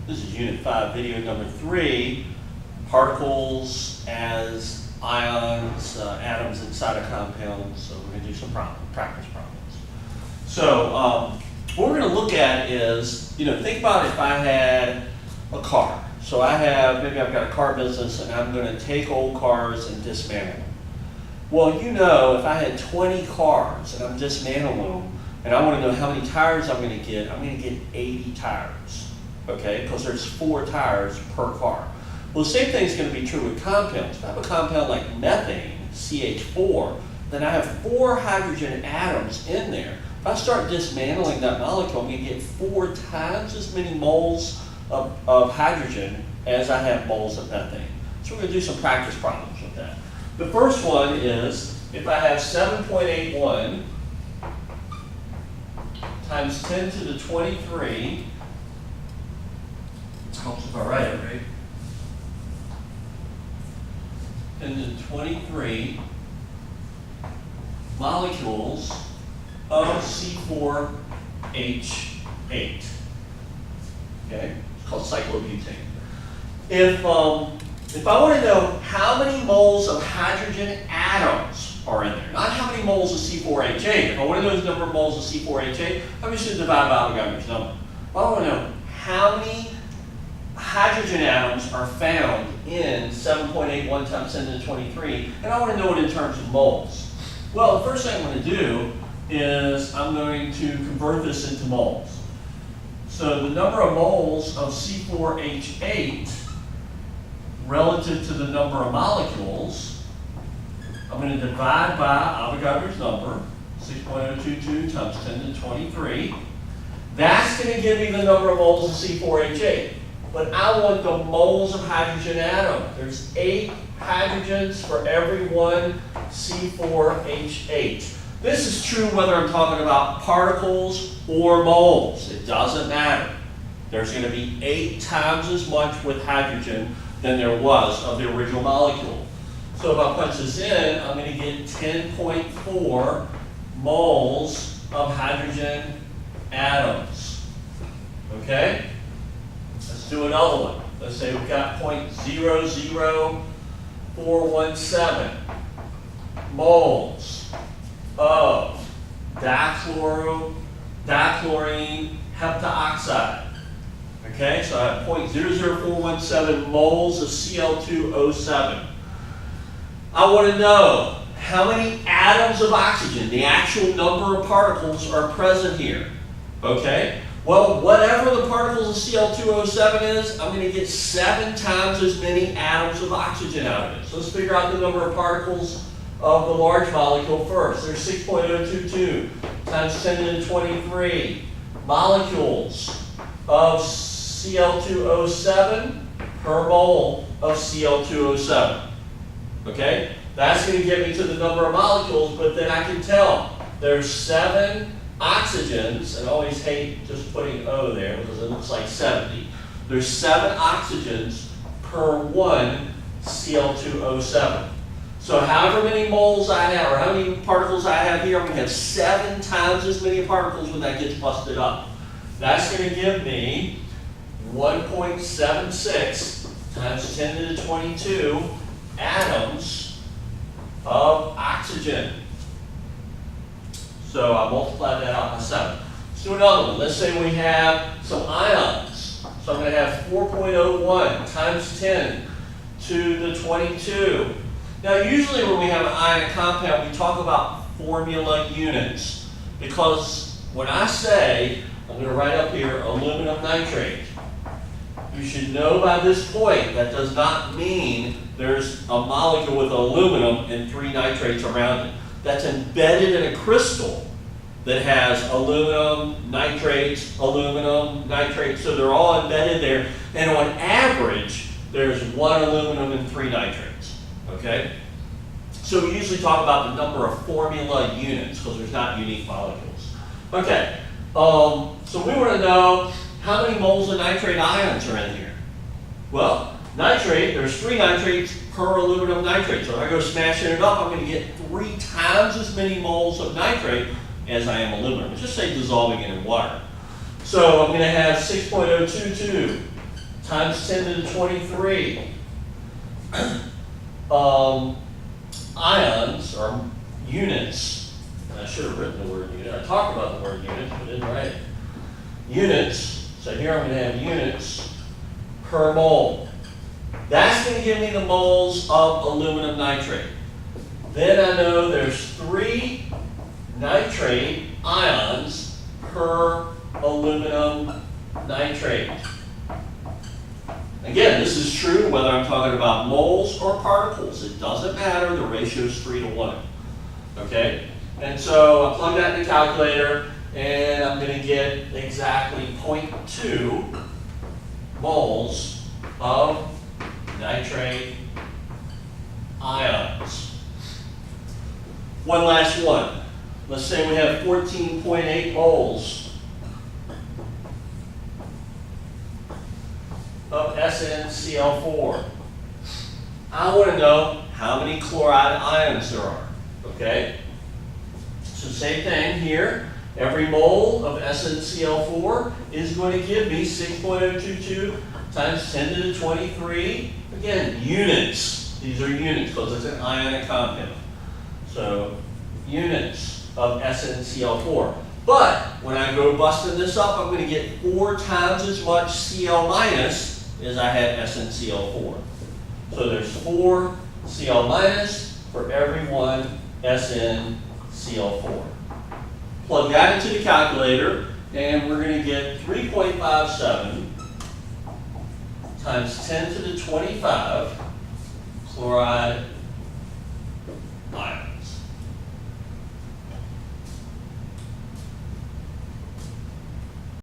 This is Unit 5, video number 3, particles as ions, atoms inside a compound. So we're going to do some practice problems. So what we're going to look at is, think about if I had a car. So maybe I've got a car business and I'm going to take old cars and dismantle them. Well, if I had 20 cars and I'm dismantling them and I want to know how many tires I'm going to get 80 tires. Okay, because there's 4 tires per car. Well, the same thing is going to be true with compounds. If I have a compound like methane, CH4, then I have 4 hydrogen atoms in there. If I start dismantling that molecule, I'm going to get 4 times as many moles of hydrogen as I have moles of methane. So we're going to do some practice problems with that. The first one is, if I have 7.81 times 10 to the 23, helps if I write it right, 10 to the 23 molecules of C4H8. Okay, it's called cyclobutane. If I want to know how many moles of hydrogen atoms are in there, not how many moles of C4H8. If I want to know the number of moles of C4H8, I'm just going to divide by Avogadro's number. Well, I want to know how many hydrogen atoms are found in 7.81 times 10 to the 23, and I want to know it in terms of moles. Well, the first thing I'm going to do is I'm going to convert this into moles. So the number of moles of C4H8 relative to the number of molecules, I'm going to divide by Avogadro's number, 6.022 times 10 to the 23. That's going to give me the number of moles of C4H8. But I want the moles of hydrogen atom. There's 8 hydrogens for every one C4H8. This is true whether I'm talking about particles or moles. It doesn't matter. There's going to be 8 times as much with hydrogen than there was of the original molecule. So if I punch this in, I'm going to get 10.4 moles of hydrogen atoms. Okay? Let's do another one. Let's say we've got 0.00417 moles of dichlorine heptaoxide. Okay, so I have 0.00417 moles of Cl2O7. I want to know how many atoms of oxygen, the actual number of particles, are present here. Okay? Well, whatever the particles of Cl2O7 is, I'm going to get 7 times as many atoms of oxygen out of it. So let's figure out the number of particles of the large molecule first. There's 6.022 times 10 to the 23 molecules of Cl2O7 per mole of Cl2O7. Okay? That's going to get me to the number of molecules, but then I can tell there's 7 oxygens, and I always hate just putting O there because it looks like 70. There's 7 oxygens per 1 Cl2O7. So however many moles I have, or how many particles I have here, I'm going to have 7 times as many particles when that gets busted up. That's going to give me 1.76 times 10 to the 22 atoms of oxygen. So I multiply that out by 7. Let's do another one. Let's say we have some ions. So I'm going to have 4.01 times 10 to the 22. Now usually when we have an ion compound, we talk about formula units. Because when I say, I'm going to write up here, aluminum nitrate, you should know by this point that does not mean there's a molecule with aluminum and 3 nitrates around it. That's embedded in a crystal that has aluminum, nitrates, so they're all embedded there. And on average, there's 1 aluminum and 3 nitrates, okay? So we usually talk about the number of formula units because there's not unique molecules. Okay, so we want to know how many moles of nitrate ions are in here. Well, nitrate, there's 3 nitrates per aluminum nitrate. So if I go smashing it up, I'm going to get 3 times as many moles of nitrate as I am aluminum. Just say dissolving it in water. So I'm going to have 6.022 times 10 to the 23 ions or units. And I should have written the word unit. I talked about the word units, but didn't write it. Units. So here I'm going to have units per mole. That's going to give me the moles of aluminum nitrate. Then I know there's 3 nitrate ions per aluminum nitrate. Again, this is true whether I'm talking about moles or particles. It doesn't matter. The ratio is 3 to 1. Okay? And so I plug that in the calculator, and I'm going to get exactly 0.2 moles of nitrate ions. One last one. Let's say we have 14.8 moles of SnCl4. I want to know how many chloride ions there are. Okay? So same thing here. Every mole of SnCl4 is going to give me 6.022 times 10 to the 23. Again, units. These are units because it's an ionic compound. So units of SnCl4. But when I go busting this up, I'm going to get 4 times as much Cl minus as I had SnCl4. So there's 4 Cl minus for every 1 SnCl4. Plug that into the calculator, and we're going to get 3.57 times 10 to the 25 chloride